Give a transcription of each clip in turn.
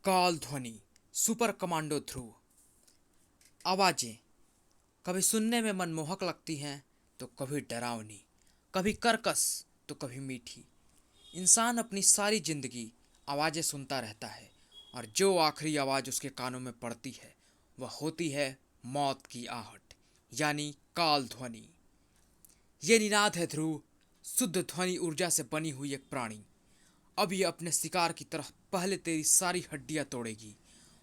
काल ध्वनि, super commando ध्रुव। आवाजें कभी सुनने में मनमोहक लगती हैं तो कभी डरावनी, कभी कर्कश तो कभी मीठी। इंसान अपनी सारी जिंदगी आवाजें सुनता रहता है और जो आखिरी आवाज उसके कानों में पड़ती है वह होती है मौत की आहट, यानी काल ध्वनि। ये निनाद है ध्रुव, शुद्ध ध्वनि ऊर्जा से बनी हुई एक प्राणी। अब ये अपने शिकार की तरह पहले तेरी सारी हड्डियां तोड़ेगी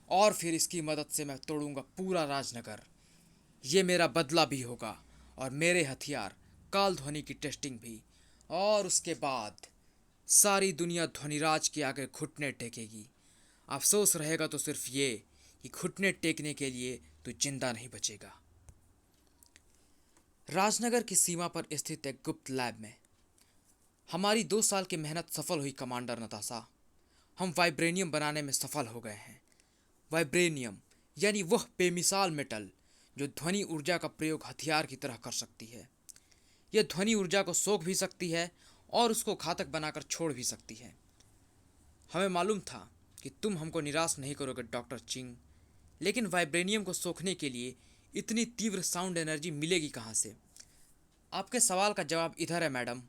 और फिर इसकी मदद से मैं तोड़ूंगा पूरा राजनगर। ये मेरा बदला भी होगा और मेरे हथियार काल ध्वनि की टेस्टिंग भी। और उसके बाद सारी दुनिया ध्वनिराज के आगे घुटने टेकेगी। अफसोस रहेगा तो सिर्फ ये कि घुटने टेकने के लिए तू जिंदा नहीं बचेगा। राजनगर की सीमा पर स्थित एक गुप्त लैब में हमारी 2 साल की मेहनत सफल हुई कमांडर नताशा। हम वाइब्रेनियम बनाने में सफल हो गए हैं। वाइब्रेनियम यानी वह बेमिसाल मेटल जो ध्वनि ऊर्जा का प्रयोग हथियार की तरह कर सकती है। यह ध्वनि ऊर्जा को सोख भी सकती है और उसको घातक बनाकर छोड़ भी सकती है। हमें मालूम था कि तुम हमको निराश नहीं करोगे डॉक्टर चिंग, लेकिन वाइब्रेनियम को सोखने के लिए इतनी तीव्र साउंड एनर्जी मिलेगी कहाँ से? आपके सवाल का जवाब इधर है मैडम।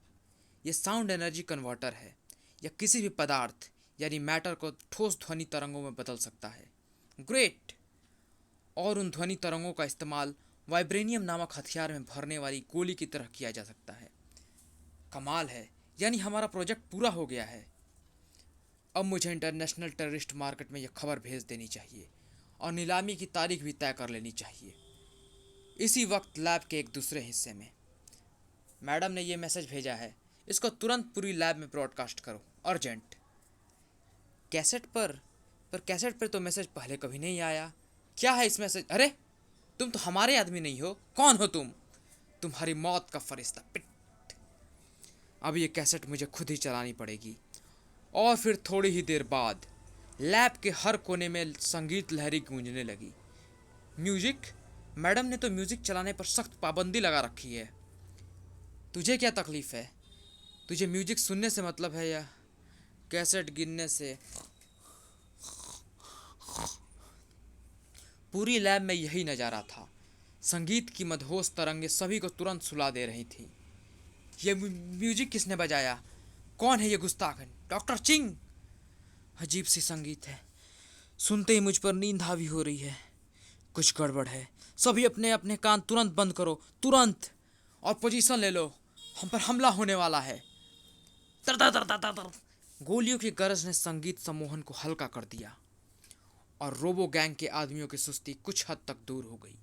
यह साउंड एनर्जी कन्वर्टर है। यह किसी भी पदार्थ यानी मैटर को ठोस ध्वनि तरंगों में बदल सकता है। ग्रेट! और उन ध्वनि तरंगों का इस्तेमाल वाइब्रेनियम नामक हथियार में भरने वाली गोली की तरह किया जा सकता है। कमाल है, यानी हमारा प्रोजेक्ट पूरा हो गया है। अब मुझे इंटरनेशनल टेररिस्ट मार्केट में यह खबर भेज देनी चाहिए और नीलामी की तारीख भी तय कर लेनी चाहिए। इसी वक्त लैब के एक दूसरे हिस्से में मैडम ने यह मैसेज भेजा है, इसको तुरंत पूरी लैब में ब्रॉडकास्ट करो, अर्जेंट। कैसेट पर कैसेट पर तो मैसेज पहले कभी नहीं आया। क्या है इस मैसेज? अरे तुम तो हमारे आदमी नहीं हो। कौन हो तुम? तुम्हारी मौत का फरिश्ता पिट। अब ये कैसेट मुझे खुद ही चलानी पड़ेगी। और फिर थोड़ी ही देर बाद लैब के हर कोने में संगीत लहरी गूंजने लगी। म्यूजिक? मैडम ने तो म्यूजिक चलाने पर सख्त पाबंदी लगा रखी है। तुझे क्या तकलीफ है? तुझे म्यूजिक सुनने से मतलब है या कैसेट गिनने से? पूरी लैब में यही नज़ारा था। संगीत की मदहोश तरंगे सभी को तुरंत सुला दे रही थी। ये म्यूजिक किसने बजाया? कौन है ये गुस्ताख? डॉक्टर चिंग! अजीब सी संगीत है, सुनते ही मुझ पर नींद हावी हो रही है। कुछ गड़बड़ है। सभी अपने अपने कान तुरंत बंद करो, तुरंत! और पोजीशन ले लो, हम पर हमला होने वाला है। तर तर तर तर तर। गोलियों की गरज ने संगीत सम्मोहन को हल्का कर दिया और रोबो गैंग के आदमियों की सुस्ती कुछ हद तक दूर हो गई।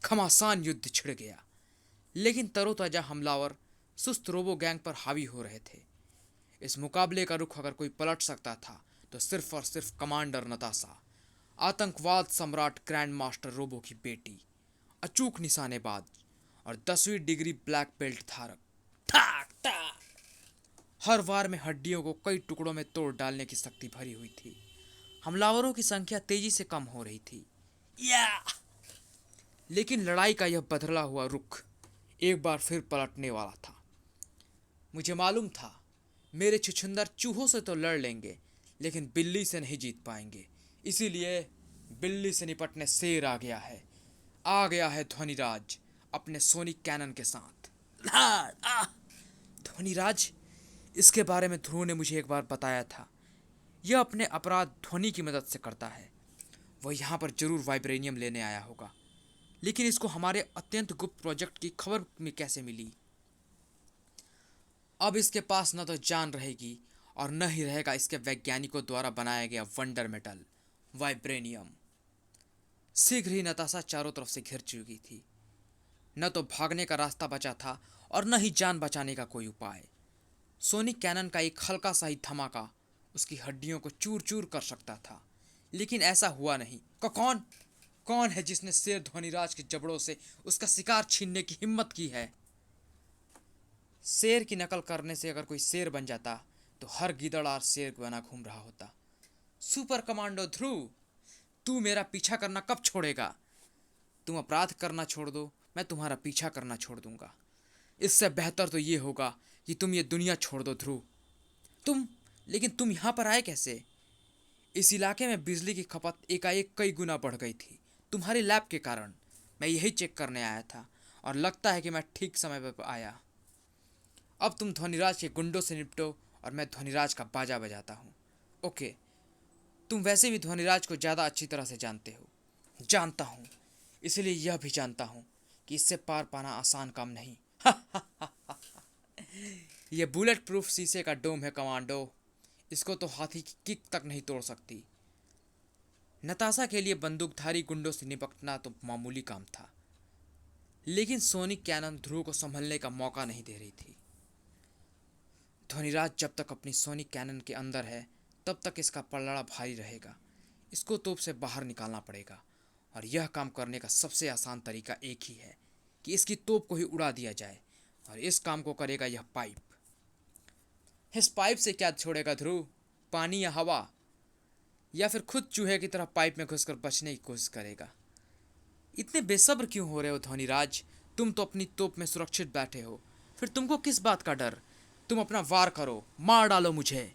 घमासान युद्ध छिड़ गया, लेकिन तरोताजा हमलावर सुस्त रोबो गैंग पर हावी हो रहे थे। इस मुकाबले का रुख अगर कोई पलट सकता था तो सिर्फ और सिर्फ कमांडर नताशा, आतंकवाद सम्राट ग्रैंड मास्टर रोबो की बेटी, अचूक निशानेबाज और 10वीं डिग्री ब्लैक बेल्ट धारक। ठाक ठाक! हर वार में हड्डियों को कई टुकड़ों में तोड़ डालने की शक्ति भरी हुई थी। हमलावरों की संख्या तेजी से कम हो रही थी। या! लेकिन लड़ाई का यह बदला हुआ रुख एक बार फिर पलटने वाला था। मुझे मालूम था मेरे छुछुंदर चूहों से तो लड़ लेंगे, लेकिन बिल्ली से नहीं जीत पाएंगे। इसीलिए बिल्ली से निपटने शेर आ गया है। आ गया है ध्वनिराज अपने सोनिक कैनन के साथ। ध्वनिराज? इसके बारे में ध्रुव ने मुझे एक बार बताया था। यह अपने अपराध ध्वनि की मदद से करता है। वह यहाँ पर जरूर वाइब्रेनियम लेने आया होगा, लेकिन इसको हमारे अत्यंत गुप्त प्रोजेक्ट की खबर में कैसे मिली? अब इसके पास न तो जान रहेगी और न ही रहेगा इसके वैज्ञानिकों द्वारा बनाया गया वंडर मेटल वाइब्रेनियम। शीघ्र ही नताशा चारों तरफ से घिर चुकी थी। न तो भागने का रास्ता बचा था और न ही जान बचाने का कोई उपाय। सोनिक कैनन का एक हल्का सा ही धमाका उसकी हड्डियों को चूर चूर कर सकता था, लेकिन ऐसा हुआ नहीं। कौन कौन है जिसने शेर ध्वनिराज के जबड़ों से उसका शिकार छीनने की हिम्मत की है? शेर की नकल करने से अगर कोई शेर बन जाता तो हर गिदड़ शेर बना घूम रहा होता। सुपर कमांडो ध्रुव, तू मेरा पीछा करना कब छोड़ेगा? तुम अपराध करना छोड़ दो, मैं तुम्हारा पीछा करना छोड़ दूंगा। इससे बेहतर तो ये होगा कि तुम ये दुनिया छोड़ दो ध्रुव। तुम लेकिन तुम यहाँ पर आए कैसे? इस इलाके में बिजली की खपत एकाएक कई गुना बढ़ गई थी तुम्हारे लैब के कारण। मैं यही चेक करने आया था और लगता है कि मैं ठीक समय पर आया। अब तुम ध्वनिराज के गुंडों से निपटो और मैं ध्वनिराज का बाजा बजाता हूँ। ओके, तुम वैसे भी ध्वनिराज को ज़्यादा अच्छी तरह से जानते हो। जानता हूँ, इसलिए यह भी जानता हूँ कि इससे पार पाना आसान काम नहीं। यह बुलेट प्रूफ शीशे का डोम है कमांडो, इसको तो हाथी की किक तक नहीं तोड़ सकती। नताशा के लिए बंदूकधारी गुंडों से निपटना तो मामूली काम था, लेकिन सोनिक कैनन ध्रुव को संभलने का मौका नहीं दे रही थी। ध्वनिराज जब तक अपनी सोनिक कैनन के अंदर है तब तक इसका पलड़ा भारी रहेगा। इसको तोप से बाहर निकालना पड़ेगा और यह काम करने का सबसे आसान तरीका एक ही है कि इसकी तोप को ही उड़ा दिया जाए, और इस काम को करेगा यह पाइप। इस पाइप से क्या छोड़ेगा ध्रुव, पानी या हवा, या फिर खुद चूहे की तरह पाइप में घुसकर बचने की कोशिश करेगा? इतने बेसब्र क्यों हो रहे हो ध्वनिराज? तुम तो अपनी तोप में सुरक्षित बैठे हो, फिर तुमको किस बात का डर? तुम अपना वार करो, मार डालो मुझे।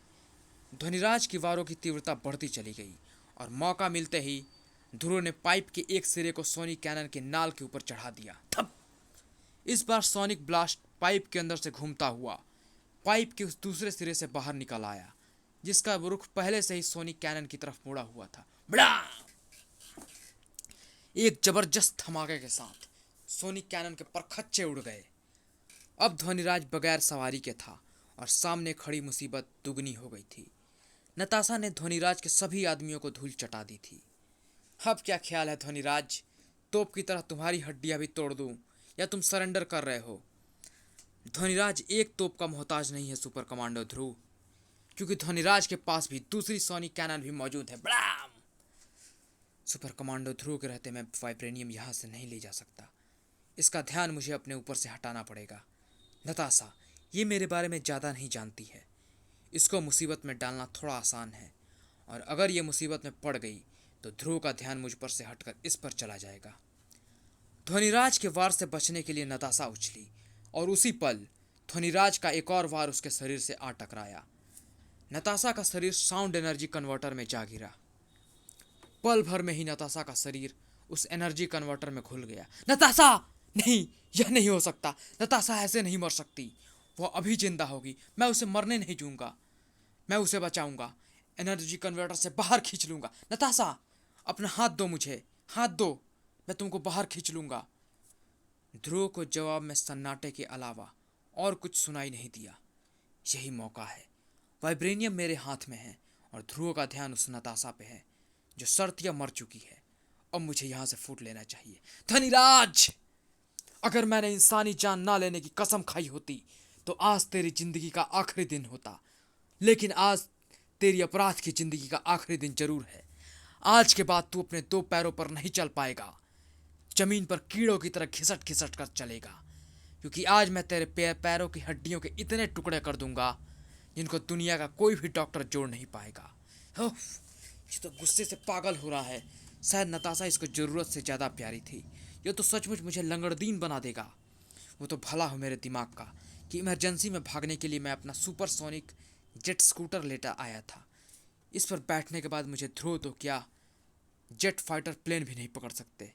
ध्वनिराज की वारों की तीव्रता बढ़ती चली गई और मौका मिलते ही ध्रुव ने पाइप के एक सिरे को सोनिक कैनन के नाल के ऊपर चढ़ा दिया। थप! इस बार सोनिक ब्लास्ट पाइप के अंदर से घूमता हुआ पाइप के उस दूसरे सिरे से बाहर निकल आया, जिसका रुख पहले से ही सोनिक कैनन की तरफ मुड़ा हुआ था। बड़ा एक जबरदस्त धमाके के साथ सोनिक कैनन के परखच्चे उड़ गए। अब ध्वनिराज बगैर सवारी के था और सामने खड़ी मुसीबत दुगनी हो गई थी। नताशा ने ध्वनिराज के सभी आदमियों को धूल चटा दी थी। अब क्या ख्याल है ध्वनिराज, तोप की तरह तुम्हारी हड्डियां भी तोड़ दूं या तुम सरेंडर कर रहे हो? ध्वनिराज एक तोप का मोहताज नहीं है सुपर कमांडो ध्रुव, क्योंकि ध्वनिराज के पास भी दूसरी सोनिक कैनन भी मौजूद है। बड़ाम! सुपर कमांडो ध्रुव के रहते मैं वाइब्रेनियम यहाँ से नहीं ले जा सकता। इसका ध्यान मुझे अपने ऊपर से हटाना पड़ेगा। नताशा ये मेरे बारे में ज़्यादा नहीं जानती है। इसको मुसीबत में डालना थोड़ा आसान है, और अगर ये मुसीबत में पड़ गई तो ध्रुव का ध्यान मुझ पर से हटकर इस पर चला जाएगा। ध्वनिराज के वार से बचने के लिए नताशा उछली और उसी पल ध्वनिराज का एक और वार उसके शरीर से आ टकराया। नताशा का शरीर साउंड एनर्जी कन्वर्टर में जा गिरा। पल भर में ही नताशा का शरीर उस एनर्जी कन्वर्टर में घुल गया। नताशा! नहीं, यह नहीं हो सकता। नताशा ऐसे नहीं मर सकती। वो अभी जिंदा होगी। मैं उसे मरने नहीं दूंगा। मैं उसे बचाऊंगा, एनर्जी कन्वर्टर से बाहर खींच लूंगा। नताशा, अपना हाथ दो मुझे, हाथ दो, मैं तुमको बाहर खींच लूंगा। ध्रुव को जवाब में सन्नाटे के अलावा और कुछ सुनाई नहीं दिया। यही मौका है। वाइब्रेनियम मेरे हाथ में है और ध्रुव का ध्यान उस नताशा पे है जो सर्तिया मर चुकी है। अब मुझे यहां से फूट लेना चाहिए। ध्वनिराज, अगर मैंने इंसानी जान ना लेने की कसम खाई होती तो आज तेरी जिंदगी का आखिरी दिन होता, लेकिन आज तेरी अपराध की जिंदगी का आखिरी दिन जरूर है। आज के बाद तू अपने दो पैरों पर नहीं चल पाएगा, जमीन पर कीड़ों की तरह घिसट घिसट कर चलेगा, क्योंकि आज मैं तेरे पैरों की हड्डियों के इतने टुकड़े कर दूंगा जिनको दुनिया का कोई भी डॉक्टर जोड़ नहीं पाएगा। ये तो गुस्से से पागल हो रहा है। शायद नताशा इसको जरूरत से ज़्यादा प्यारी थी। ये तो सचमुच मुझे लंगड़दीन बना देगा। वो तो भला हो मेरे दिमाग का कि इमरजेंसी में भागने के लिए मैं अपना सुपरसोनिक जेट स्कूटर लेकर आया था। इस पर बैठने के बाद मुझे ध्रुव तो क्या, जेट फाइटर प्लेन भी नहीं पकड़ सकते।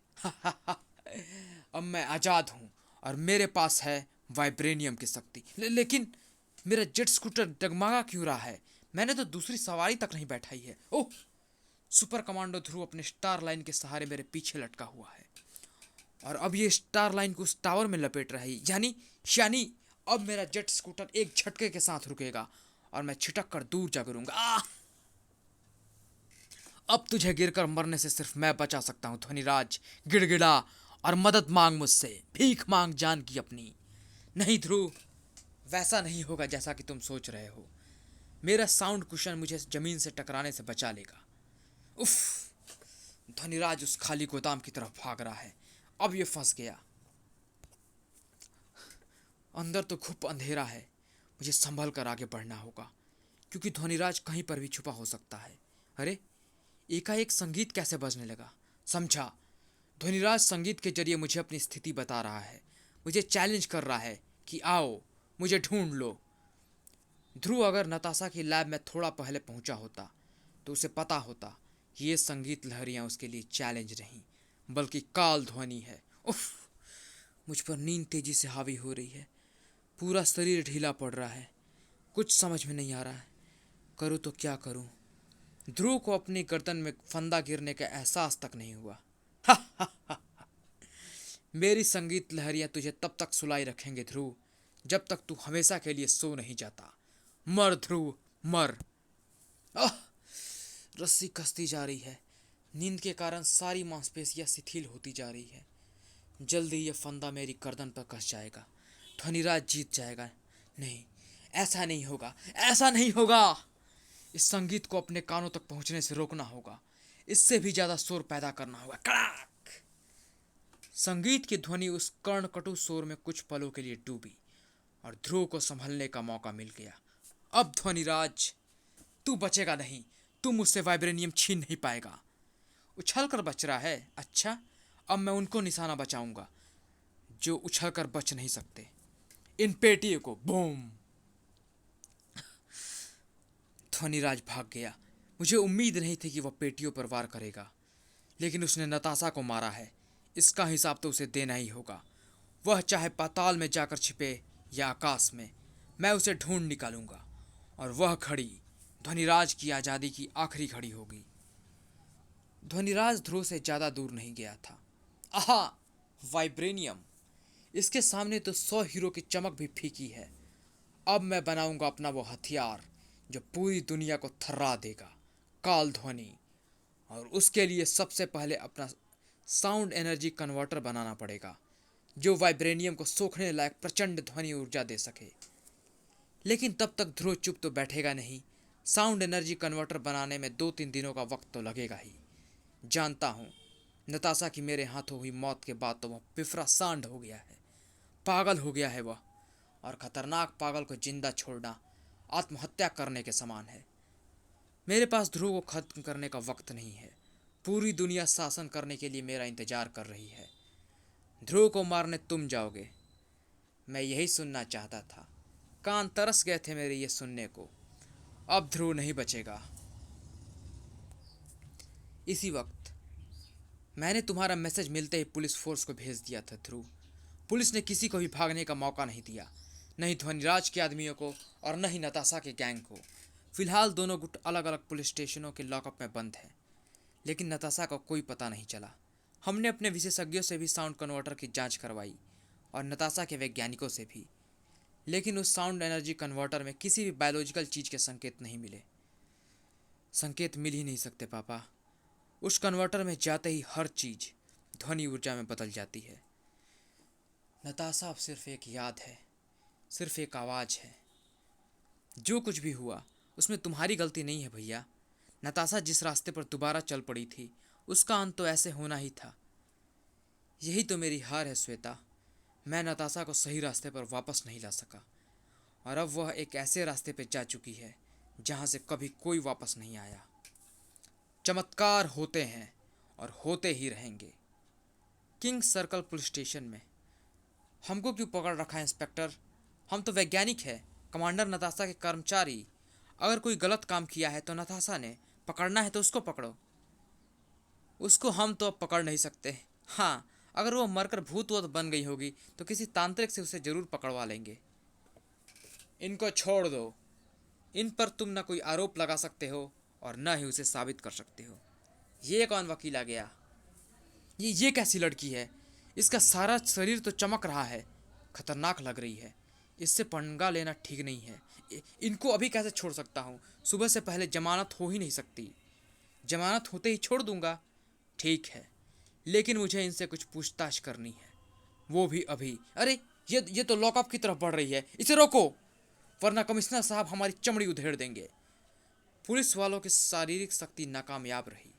अब मैं आज़ाद हूँ और मेरे पास है वाइब्रेनियम की शक्ति। लेकिन मेरा जेट स्कूटर डगमगा क्यों रहा है? मैंने तो दूसरी सवारी तक नहीं बैठाई है। ओह! सुपर कमांडो ध्रुव अपने स्टार लाइन के सहारे मेरे पीछे लटका हुआ है और अब ये स्टार लाइन को उस टावर में लपेट रहा है। यानी अब मेरा जेट स्कूटर एक झटके के साथ रुकेगा और मैं छिटक कर दूर जा गिरूंगा। अब तुझे गिरकर मरने से सिर्फ मैं बचा सकता हूं ध्वनिराज। गिड़गिड़ा और मदद मांग मुझसे, भीख मांग जान की अपनी। नहीं ध्रुव, वैसा नहीं होगा जैसा कि तुम सोच रहे हो। मेरा साउंड कुशन मुझे जमीन से टकराने से बचा लेगा। उफ! ध्वनिराज उस खाली गोदाम की तरफ भाग रहा है। अब ये फंस गया। अंदर तो घुप अंधेरा है। मुझे संभल कर आगे बढ़ना होगा, क्योंकि ध्वनिराज कहीं पर भी छुपा हो सकता है। अरे, एकाएक संगीत कैसे बजने लगा? समझा, ध्वनिराज संगीत के जरिए मुझे अपनी स्थिति बता रहा है, मुझे चैलेंज कर रहा है कि आओ मुझे ढूंढ लो। ध्रुव अगर नताशा की लैब में थोड़ा पहले पहुंचा होता तो उसे पता होता कि ये संगीत लहरियां उसके लिए चैलेंज नहीं बल्कि काल ध्वनि है। उफ, मुझ पर नींद तेजी से हावी हो रही है। पूरा शरीर ढीला पड़ रहा है। कुछ समझ में नहीं आ रहा है। करूँ तो क्या करूँ? ध्रुव को अपनी गर्दन में फंदा गिरने का एहसास तक नहीं हुआ। मेरी संगीत लहरियां तुझे तब तक सुलाई रखेंगे ध्रुव, जब तक तू हमेशा के लिए सो नहीं जाता। मर ध्रुव, मर। आह! रस्सी कसती जा रही है। नींद के कारण सारी मांसपेशियां शिथिल होती जा रही है। जल्दी ये फंदा मेरी गर्दन पर कस जाएगा। ध्वनिराज जीत जाएगा। नहीं, ऐसा नहीं होगा, ऐसा नहीं होगा। इस संगीत को अपने कानों तक पहुंचने से रोकना होगा। इससे भी ज्यादा शोर पैदा करना होगा। कड़ाक! संगीत की ध्वनि उस कर्णकटु शोर में कुछ पलों के लिए डूबी और ध्रुव को संभलने का मौका मिल गया। अब ध्वनिराज, तू बचेगा नहीं। तू मुझसे वाइब्रेनियम छीन नहीं पाएगा। उछल कर बच रहा है? अच्छा, अब मैं उनको निशाना बचाऊंगा जो उछल कर बच नहीं सकते। इन पेटियों को बूम! ध्वनिराज भाग गया। मुझे उम्मीद नहीं थी कि वह पेटियों पर वार करेगा, लेकिन उसने नताशा को मारा है। इसका हिसाब तो उसे देना ही होगा। वह चाहे पाताल में जाकर छिपे या आकाश में, मैं उसे ढूंढ निकालूंगा। और वह घड़ी ध्वनिराज की आज़ादी की आखिरी घड़ी होगी। ध्वनिराज ध्रुव से ज़्यादा दूर नहीं गया था। आहा! वाइब्रेनियम! इसके सामने तो 100 हीरो की चमक भी फीकी है। अब मैं बनाऊंगा अपना वो हथियार जो पूरी दुनिया को थर्रा देगा, काल ध्वनि। और उसके लिए सबसे पहले अपना साउंड एनर्जी कन्वर्टर बनाना पड़ेगा, जो वाइब्रेनियम को सोखने लायक प्रचंड ध्वनि ऊर्जा दे सके। लेकिन तब तक ध्रुव चुप तो बैठेगा नहीं। साउंड एनर्जी कन्वर्टर बनाने में 2-3 दिनों का वक्त तो लगेगा ही। जानता हूँ, नताशा की मेरे हाथों हुई मौत के बाद तो वह पिफरा सांड हो गया है, पागल हो गया है वह। और खतरनाक पागल को जिंदा छोड़ना आत्महत्या करने के समान है। मेरे पास ध्रुव को खत्म करने का वक्त नहीं है। पूरी दुनिया शासन करने के लिए मेरा इंतजार कर रही है। ध्रुव को मारने तुम जाओगे। मैं यही सुनना चाहता था। कान तरस गए थे मेरे ये सुनने को। अब ध्रुव नहीं बचेगा। इसी वक्त मैंने तुम्हारा मैसेज मिलते ही पुलिस फोर्स को भेज दिया था ध्रुव। पुलिस ने किसी को भी भागने का मौका नहीं दिया, नहीं ध्वनिराज के आदमियों को और न ही नताशा के गैंग को। फिलहाल दोनों गुट अलग अलग पुलिस स्टेशनों के लॉकअप में बंद हैं, लेकिन नताशा का कोई पता नहीं चला। हमने अपने विशेषज्ञों से भी साउंड कन्वर्टर की जांच करवाई और नताशा के वैज्ञानिकों से भी, लेकिन उस साउंड एनर्जी कन्वर्टर में किसी भी बायोलॉजिकल चीज़ के संकेत नहीं मिले। संकेत मिल ही नहीं सकते पापा। उस कन्वर्टर में जाते ही हर चीज़ ध्वनि ऊर्जा में बदल जाती है। नताशा अब सिर्फ एक याद है, सिर्फ एक आवाज़ है। जो कुछ भी हुआ उसमें तुम्हारी गलती नहीं है भैया। नताशा जिस रास्ते पर दोबारा चल पड़ी थी, उसका अंत तो ऐसे होना ही था। यही तो मेरी हार है श्वेता। मैं नताशा को सही रास्ते पर वापस नहीं ला सका, और अब वह एक ऐसे रास्ते पर जा चुकी है जहाँ से कभी कोई वापस नहीं आया। चमत्कार होते हैं और होते ही रहेंगे। किंग सर्कल पुलिस स्टेशन में। हमको क्यों पकड़ रखा है इंस्पेक्टर? हम तो वैज्ञानिक हैं, कमांडर नताशा के कर्मचारी। अगर कोई गलत काम किया है तो नताशा ने, पकड़ना है तो उसको पकड़ो। उसको हम तो अब पकड़ नहीं सकते। हाँ, अगर वो मरकर भूत वूत बन गई होगी तो किसी तांत्रिक से उसे जरूर पकड़वा लेंगे। इनको छोड़ दो। इन पर तुम न कोई आरोप लगा सकते हो और न ही उसे साबित कर सकते हो। ये कौन वकील आ गया? ये कैसी लड़की है? इसका सारा शरीर तो चमक रहा है, खतरनाक लग रही है। इससे पंगा लेना ठीक नहीं है। इनको अभी कैसे छोड़ सकता हूँ? सुबह से पहले जमानत हो ही नहीं सकती। जमानत होते ही छोड़ दूंगा। ठीक है, लेकिन मुझे इनसे कुछ पूछताछ करनी है, वो भी अभी। अरे ये तो लॉकअप की तरफ बढ़ रही है, इसे रोको, वरना कमिश्नर साहब हमारी चमड़ी उधेड़ देंगे। पुलिस वालों की शारीरिक शक्ति नाकामयाब रही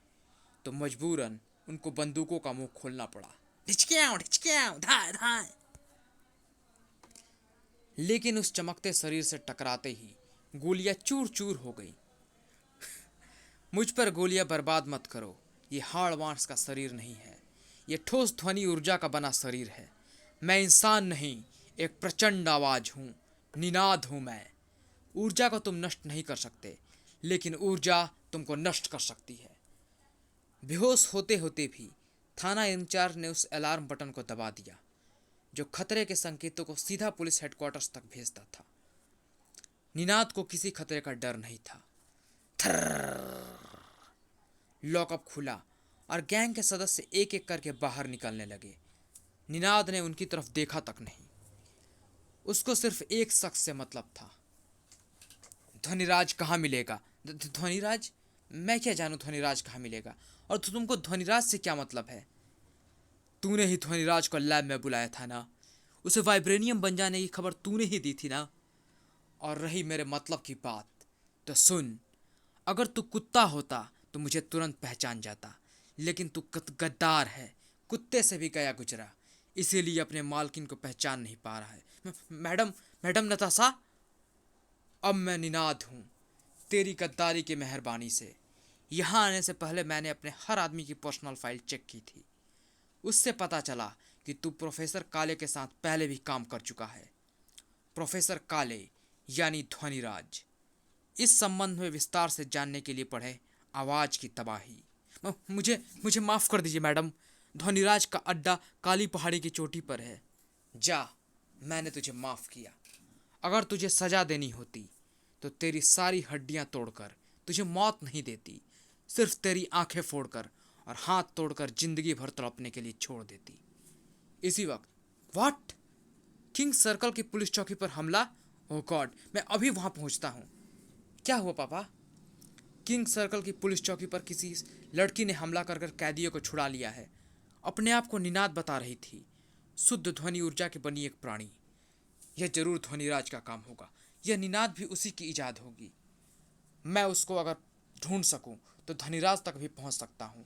तो मजबूरन उनको बंदूकों का मुंह खोलना पड़ा। ढिचकियाँ, धाय धाय। लेकिन उस चमकते शरीर से टकराते ही गोलियां चूर चूर हो गई। मुझ पर गोलियां बर्बाद मत करो। ये हाड़ मांस का शरीर नहीं है, ये ठोस ध्वनि ऊर्जा का बना शरीर है। मैं इंसान नहीं, एक प्रचंड आवाज हूँ, निनाद हूँ मैं। ऊर्जा को तुम नष्ट नहीं कर सकते, लेकिन ऊर्जा तुमको नष्ट कर सकती है। बेहोश होते होते भी थाना इंचार्ज ने उस अलार्म बटन को दबा दिया जो खतरे के संकेतों को सीधा पुलिस हेडक्वार्टर्स तक भेजता था। निनाद को किसी खतरे का डर नहीं था। लॉकअप खुला और गैंग के सदस्य एक एक करके बाहर निकलने लगे। निनाद ने उनकी तरफ देखा तक नहीं। उसको सिर्फ एक शख्स से मतलब था। ध्वनिराज कहाँ मिलेगा? ध्वनिराज? मैं क्या जानूं ध्वनिराज कहाँ मिलेगा? और तुमको ध्वनिराज से क्या मतलब है? तूने ही ध्वनिराज को लैब में बुलाया था ना? उसे वाइब्रेनियम बन जाने की खबर तूने ही दी थी ना? और रही मेरे मतलब की बात तो सुन, अगर तू कुत्ता होता तो मुझे तुरंत पहचान जाता, लेकिन तू गद्दार है, कुत्ते से भी गया गुजरा, इसीलिए अपने मालकिन को पहचान नहीं पा रहा है। मैडम, मैडम नताशा, अब मैं निनाद हूँ। तेरी गद्दारी की मेहरबानी से यहाँ आने से पहले मैंने अपने हर आदमी की पर्सनल फाइल चेक की थी। उससे पता चला कि तू प्रोफेसर काले के साथ पहले भी काम कर चुका है। प्रोफेसर काले यानी ध्वनिराज। इस संबंध में विस्तार से जानने के लिए पढ़े आवाज की तबाही। मुझे मुझे माफ कर दीजिए मैडम। ध्वनिराज का अड्डा काली पहाड़ी की चोटी पर है। जा, मैंने तुझे माफ किया। अगर तुझे सजा देनी होती तो तेरी सारी हड्डियां तोड़कर तुझे मौत नहीं देती, सिर्फ तेरी आंखें फोड़कर और हाथ तोड़कर जिंदगी भर तड़पने के लिए छोड़ देती। इसी वक्त व्हाट? किंग सर्कल की पुलिस चौकी पर हमला? ओह गॉड, मैं अभी वहां पहुंचता हूं। क्या हुआ पापा? किंग सर्कल की पुलिस चौकी पर किसी लड़की ने हमला कर कैदियों को छुड़ा लिया है। अपने आप को निनाद बता रही थी, शुद्ध ध्वनि ऊर्जा की बनी एक प्राणी। यह जरूर ध्वनिराज का काम होगा। यह निनाद भी उसी की इजाद होगी। मैं उसको अगर ढूंढ सकूं तो ध्वनिराज तक भी पहुंच सकता हूं।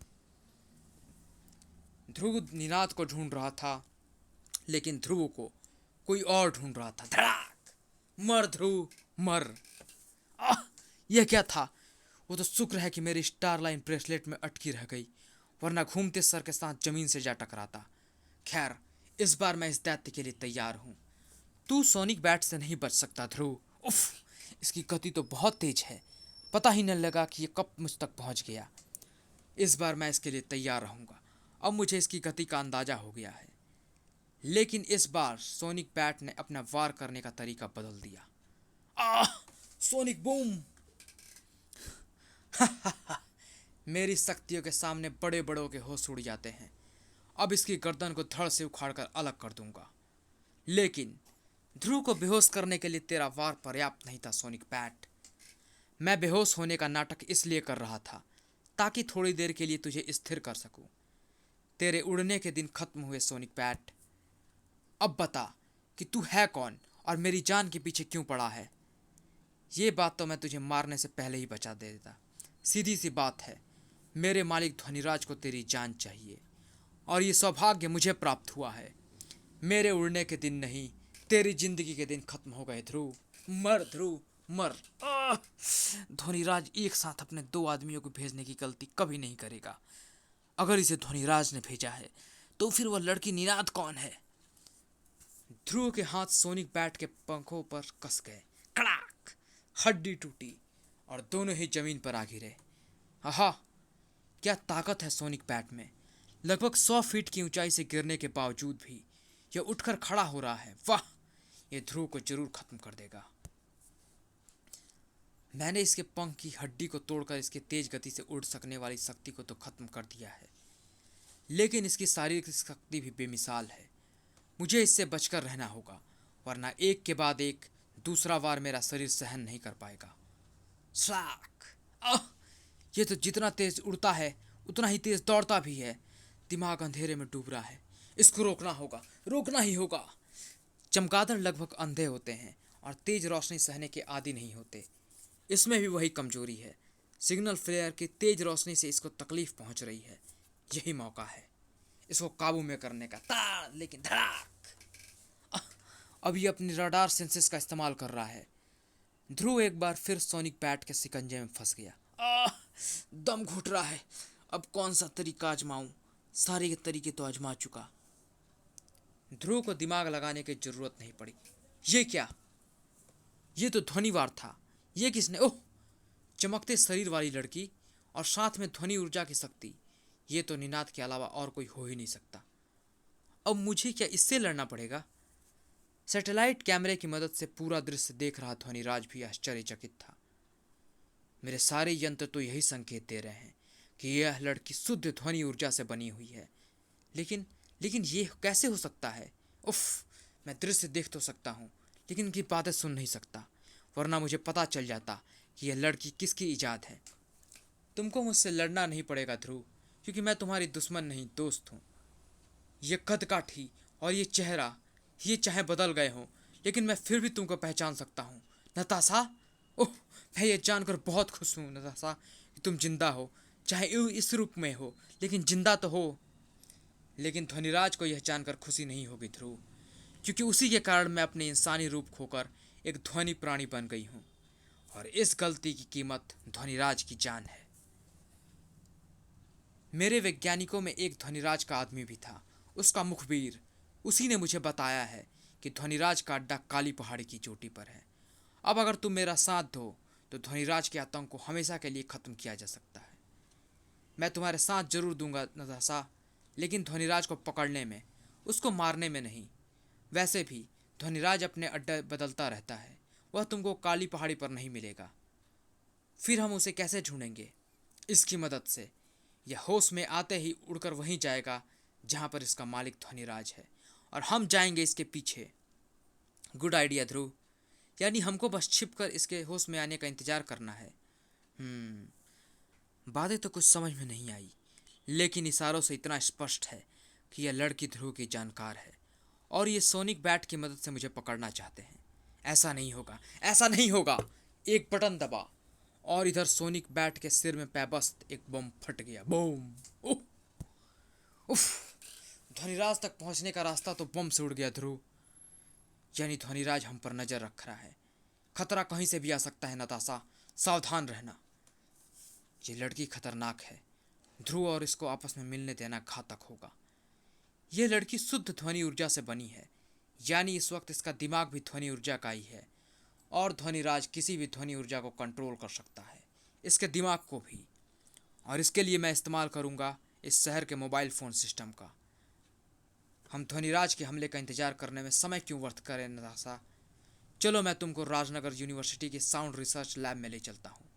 ध्रुव निनाद को ढूंढ रहा था, लेकिन ध्रुव को कोई और ढूंढ रहा था। धड़ाक! मर ध्रुव, मर। आह! यह क्या था? वो तो शुक्र है कि मेरी स्टारलाइन ब्रेसलेट में अटकी रह गई, वरना घूमते सर के साथ जमीन से जा टकराता। खैर, इस बार मैं इस दैत्य के लिए तैयार हूं। तू सोनिक बैट से नहीं बच सकता ध्रुव। उफ, इसकी गति तो बहुत तेज है। पता ही न लगा कि ये कब मुझ तक पहुंच गया। इस बार मैं इसके लिए तैयार रहूंगा। अब मुझे इसकी गति का अंदाजा हो गया है। लेकिन इस बार सोनिक बैट ने अपना वार करने का तरीका बदल दिया। आह! Sonic boom! मेरी शक्तियों के सामने बड़े बड़ों के होश उड़ जाते हैं। अब इसकी गर्दन को धड़ से उखाड़कर अलग कर दूंगा। लेकिन ध्रुव को बेहोश करने के लिए तेरा वार पर्याप्त नहीं था सोनिक बैट। मैं बेहोश होने का नाटक इसलिए कर रहा था ताकि थोड़ी देर के लिए तुझे स्थिर कर सकूं। तेरे उड़ने के दिन खत्म हुए सोनिक बैट। अब बता कि तू है कौन और मेरी जान के पीछे क्यों पड़ा है। ये बात तो मैं तुझे मारने से पहले ही बचा दे देता। सीधी सी बात है, मेरे मालिक ध्वनिराज को तेरी जान चाहिए और ये सौभाग्य मुझे प्राप्त हुआ है। मेरे उड़ने के दिन नहीं, तेरी जिंदगी के दिन खत्म हो गए ध्रुव। मर ध्रुव, मर। ध्वनिराज एक साथ अपने दो आदमियों को भेजने की गलती कभी नहीं करेगा। अगर इसे ध्वनिराज ने भेजा है तो फिर वह लड़की निनाद कौन है? ध्रुव के हाथ सोनिक बैट के पंखों पर कस गए। कड़ाक! हड्डी टूटी और दोनों ही जमीन पर आ गिरे। आहा, क्या ताकत है सोनिक बैट में। लगभग 100 फीट की ऊंचाई से गिरने के बावजूद भी यह उठकर खड़ा हो रहा है। वाह, यह ध्रुव को जरूर खत्म कर देगा। मैंने इसके पंख की हड्डी को तोड़कर इसके तेज गति से उड़ सकने वाली शक्ति को तो खत्म कर दिया है, लेकिन इसकी शारीरिक शक्ति भी बेमिसाल है। मुझे इससे बचकर रहना होगा, वरना एक के बाद एक दूसरा वार मेरा शरीर सहन नहीं कर पाएगा। स्लाक! ये तो जितना तेज उड़ता है उतना ही तेज दौड़ता भी है। दिमाग अंधेरे में डूब रहा है। इसको रोकना होगा, रोकना ही होगा। चमगादड़ लगभग अंधे होते हैं और तेज रोशनी सहने के आदी नहीं होते। इसमें भी वही कमजोरी है। सिग्नल फ्लेयर की तेज रोशनी से इसको तकलीफ पहुंच रही है। यही मौका है इसको काबू में करने का। ताड़! लेकिन धड़ाक! अब ये अपनी रडार सेंसेस का इस्तेमाल कर रहा है। ध्रुव एक बार फिर सोनिक बैट के शिकंजे में फंस गया। दम घुट रहा है। अब कौन सा तरीका आजमाऊं? सारे के तरीके तो आजमा चुका। ध्रुव को दिमाग लगाने की जरूरत नहीं पड़ी। ये क्या? ये तो ध्वनिवार था। ये किसने? ओह, चमकते शरीर वाली लड़की और साथ में ध्वनि ऊर्जा की शक्ति, ये तो निनाद के अलावा और कोई हो ही नहीं सकता। अब मुझे क्या इससे लड़ना पड़ेगा? सैटेलाइट कैमरे की मदद से पूरा दृश्य देख रहा ध्वनिराज भी आश्चर्यचकित था। मेरे सारे यंत्र तो यही संकेत दे रहे हैं कि यह लड़की शुद्ध ध्वनि ऊर्जा से बनी हुई है, लेकिन लेकिन ये कैसे हो सकता है? उफ, मैं दृश्य देख तो सकता हूँ, लेकिन इनकी बातें सुन नहीं सकता, वरना मुझे पता चल जाता कि यह लड़की किसकी इजाद है। तुमको मुझसे लड़ना नहीं पड़ेगा ध्रुव, क्योंकि मैं तुम्हारी दुश्मन नहीं, दोस्त हूँ। ये कद-काठी और ये चेहरा, ये चाहे बदल गए हों, लेकिन मैं फिर भी तुमको पहचान सकता हूँ। नताशा, ओह, मैं ये जानकर बहुत खुश हूँ नताशा कि तुम जिंदा हो, चाहे इस रूप में हो, लेकिन जिंदा तो हो। लेकिन ध्वनिराज को यह जानकर खुशी नहीं होगी ध्रुव, क्योंकि उसी के कारण मैं अपने इंसानी रूप खोकर एक ध्वनि प्राणी बन गई हूँ, और इस गलती की कीमत ध्वनिराज की जान है। मेरे वैज्ञानिकों में एक ध्वनिराज का आदमी भी था, उसका मुखबिर। उसी ने मुझे बताया है कि ध्वनिराज का अड्डा काली पहाड़ी की चोटी पर है। अब अगर तुम मेरा साथ दो तो ध्वनिराज के आतंक को हमेशा के लिए खत्म किया जा सकता है। मैं तुम्हारे साथ जरूर दूंगा नताशा, लेकिन ध्वनिराज को पकड़ने में, उसको मारने में नहीं। वैसे भी ध्वनिराज अपने अड्डा बदलता रहता है, वह तुमको काली पहाड़ी पर नहीं मिलेगा। फिर हम उसे कैसे ढूंढेंगे? इसकी मदद से। यह होश में आते ही उड़कर वहीं जाएगा जहां पर इसका मालिक ध्वनिराज है, और हम जाएंगे इसके पीछे। गुड आइडिया ध्रुव, यानी हमको बस छिपकर इसके होश में आने का इंतजार करना है। बातें तो कुछ समझ में नहीं आई, लेकिन इशारों से इतना स्पष्ट है कि यह लड़की ध्रुव की जानकार है, और ये सोनिक बैट की मदद से मुझे पकड़ना चाहते हैं। ऐसा नहीं होगा, ऐसा नहीं होगा। एक बटन दबा और इधर सोनिक बैट के सिर में पैबस्त एक बम फट गया। बूम! उफ! ध्वनिराज तक पहुंचने का रास्ता तो बम से उड़ गया ध्रुव। यानी ध्वनिराज हम पर नजर रख रहा है। खतरा कहीं से भी आ सकता है नताशा, सावधान रहना। ये लड़की खतरनाक है ध्रुव, और इसको आपस में मिलने देना घातक होगा। यह लड़की शुद्ध ध्वनि ऊर्जा से बनी है, यानी इस वक्त इसका दिमाग भी ध्वनि ऊर्जा का ही है, और ध्वनिराज किसी भी ध्वनि ऊर्जा को कंट्रोल कर सकता है, इसके दिमाग को भी। और इसके लिए मैं इस्तेमाल करूंगा इस शहर के मोबाइल फ़ोन सिस्टम का। हम ध्वनिराज के हमले का इंतजार करने में समय क्यों व्यर्थ करें नताशा? चलो, मैं तुमको राजनगर यूनिवर्सिटी के साउंड रिसर्च लैब में ले चलता हूँ।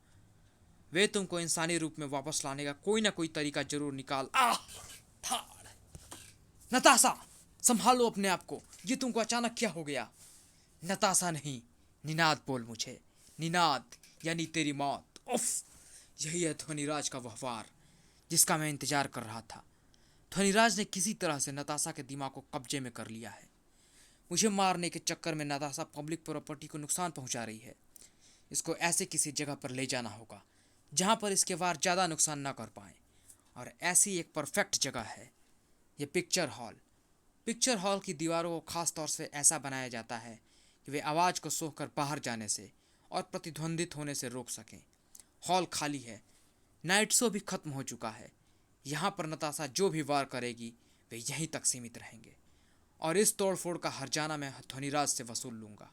वे तुमको इंसानी रूप में वापस लाने का कोई ना कोई तरीका जरूर निकाल। नताशा, संभालो अपने आप को, ये तुमको अचानक क्या हो गया? नताशा नहीं, निनाद बोल मुझे। निनाद, यानी तेरी मौत। उफ! यही है ध्वनिराज का व्यवहार, जिसका मैं इंतजार कर रहा था। ध्वनिराज ने किसी तरह से नताशा के दिमाग को कब्जे में कर लिया है। मुझे मारने के चक्कर में नताशा पब्लिक प्रॉपर्टी को नुकसान पहुंचा रही है। इसको ऐसे किसी जगह पर ले जाना होगा जहां पर इसके वार ज़्यादा नुकसान ना कर पाए, और ऐसी एक परफेक्ट जगह है ये पिक्चर हॉल। पिक्चर हॉल की दीवारों को खास तौर से ऐसा बनाया जाता है कि वे आवाज़ को सोखकर बाहर जाने से और प्रतिध्वंदित होने से रोक सकें। हॉल खाली है, नाइट शो भी खत्म हो चुका है। यहाँ पर नताशा जो भी वार करेगी वे यहीं तक सीमित रहेंगे, और इस तोड़फोड़ का हर्जाना मैं ध्वनिराज से वसूल लूँगा।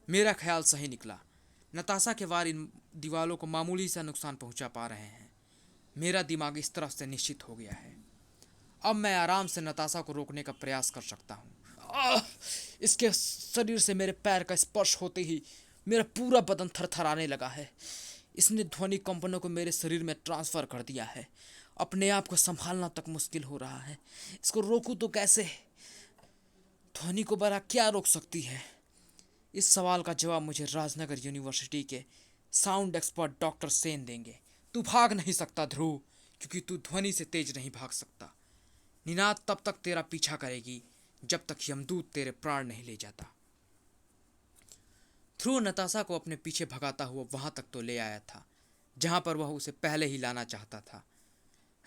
मेरा ख्याल सही निकला। नताशा के वार इन दीवारों को मामूली सा नुकसान पहुँचा पा रहे हैं। मेरा दिमाग इस तरफ से निश्चित हो गया है। अब मैं आराम से नताशा को रोकने का प्रयास कर सकता हूँ। इसके शरीर से मेरे पैर का स्पर्श होते ही मेरा पूरा बदन थरथराने लगा है। इसने ध्वनि कंपनों को मेरे शरीर में ट्रांसफ़र कर दिया है। अपने आप को संभालना तक मुश्किल हो रहा है। इसको रोकूं तो कैसे? ध्वनि को बड़ा क्या रोक सकती है? इस सवाल का जवाब मुझे राजनगर यूनिवर्सिटी के साउंड एक्सपर्ट डॉक्टर सेन देंगे। तू भाग नहीं सकता ध्रुव, क्योंकि तू ध्वनि से तेज नहीं भाग सकता। निनाद तब तक तेरा पीछा करेगी जब तक यमदूत तेरे प्राण नहीं ले जाता। ध्रुव नताशा को अपने पीछे भगाता हुआ वहां तक तो ले आया था जहां पर वह उसे पहले ही लाना चाहता था,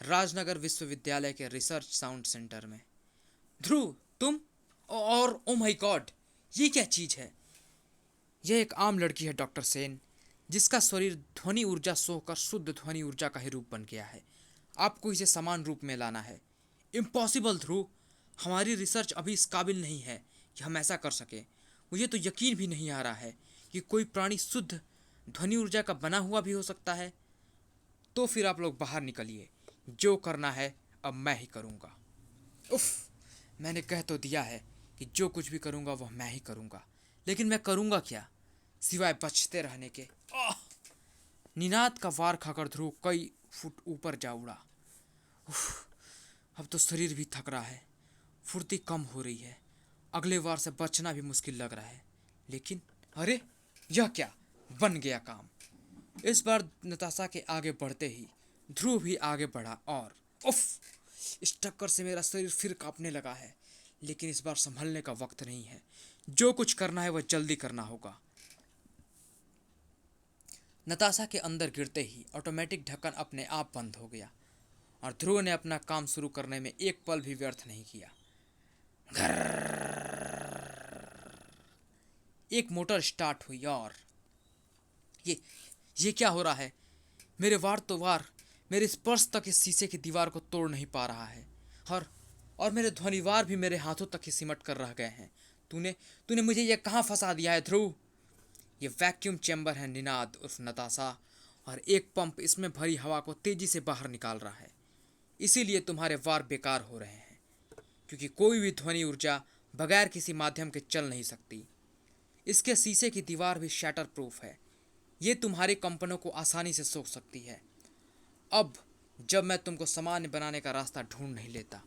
राजनगर विश्वविद्यालय के रिसर्च साउंड सेंटर में। ध्रुव, तुम? और ओ माय गॉड, ये क्या चीज़ है? यह एक आम लड़की है डॉक्टर सेन, जिसका शरीर ध्वनि ऊर्जा सोखकर शुद्ध ध्वनि ऊर्जा का ही रूप बन गया है। आपको इसे समान रूप में लाना है। इम्पॉसिबल ध्रुव, हमारी रिसर्च अभी इस काबिल नहीं है कि हम ऐसा कर सकें। मुझे तो यकीन भी नहीं आ रहा है कि कोई प्राणी शुद्ध ध्वनि ऊर्जा का बना हुआ भी हो सकता है। तो फिर आप लोग बाहर निकलिए, जो करना है अब मैं ही करूँगा। उफ, मैंने कह तो दिया है कि जो कुछ भी करूँगा वह मैं ही करूँगा, लेकिन मैं करूँगा क्या सिवाय बचते रहने के। आह! निनाद का वार खाकर ध्रुव कई फुट ऊपर जा उड़ा। अब तो शरीर भी थक रहा है, फुर्ती कम हो रही है, अगले वार से बचना भी मुश्किल लग रहा है। लेकिन अरे, यह क्या, बन गया काम। इस बार नताशा के आगे बढ़ते ही ध्रुव भी आगे बढ़ा और उफ, इस टक्कर से मेरा शरीर फिर कांपने लगा है। लेकिन इस बार संभलने का वक्त नहीं है, जो कुछ करना है वह जल्दी करना होगा। नताशा के अंदर गिरते ही ऑटोमेटिक ढक्कन अपने आप बंद हो गया और ध्रुव ने अपना काम शुरू करने में एक पल भी व्यर्थ नहीं किया। एक मोटर स्टार्ट हुई और ये ये क्या हो रहा है? मेरे वार तो वार मेरे स्पर्श तक इस शीशे की दीवार को तोड़ नहीं पा रहा है और और मेरे ध्वनिवार भी मेरे हाथों तक ही सिमट कर रह गए हैं। तूने तूने मुझे ये कहाँ फंसा दिया है ध्रुव? ये वैक्यूम चैम्बर है निनाद उर्फ नताशा, और एक पंप इसमें भरी हवा को तेजी से बाहर निकाल रहा है। इसीलिए तुम्हारे वार बेकार हो रहे हैं, क्योंकि कोई भी ध्वनि ऊर्जा बगैर किसी माध्यम के चल नहीं सकती। इसके शीशे की दीवार भी शैटर प्रूफ है, ये तुम्हारे कंपनों को आसानी से सोख सकती है। अब जब मैं तुमको सामान्य बनाने का रास्ता ढूंढ नहीं लेता,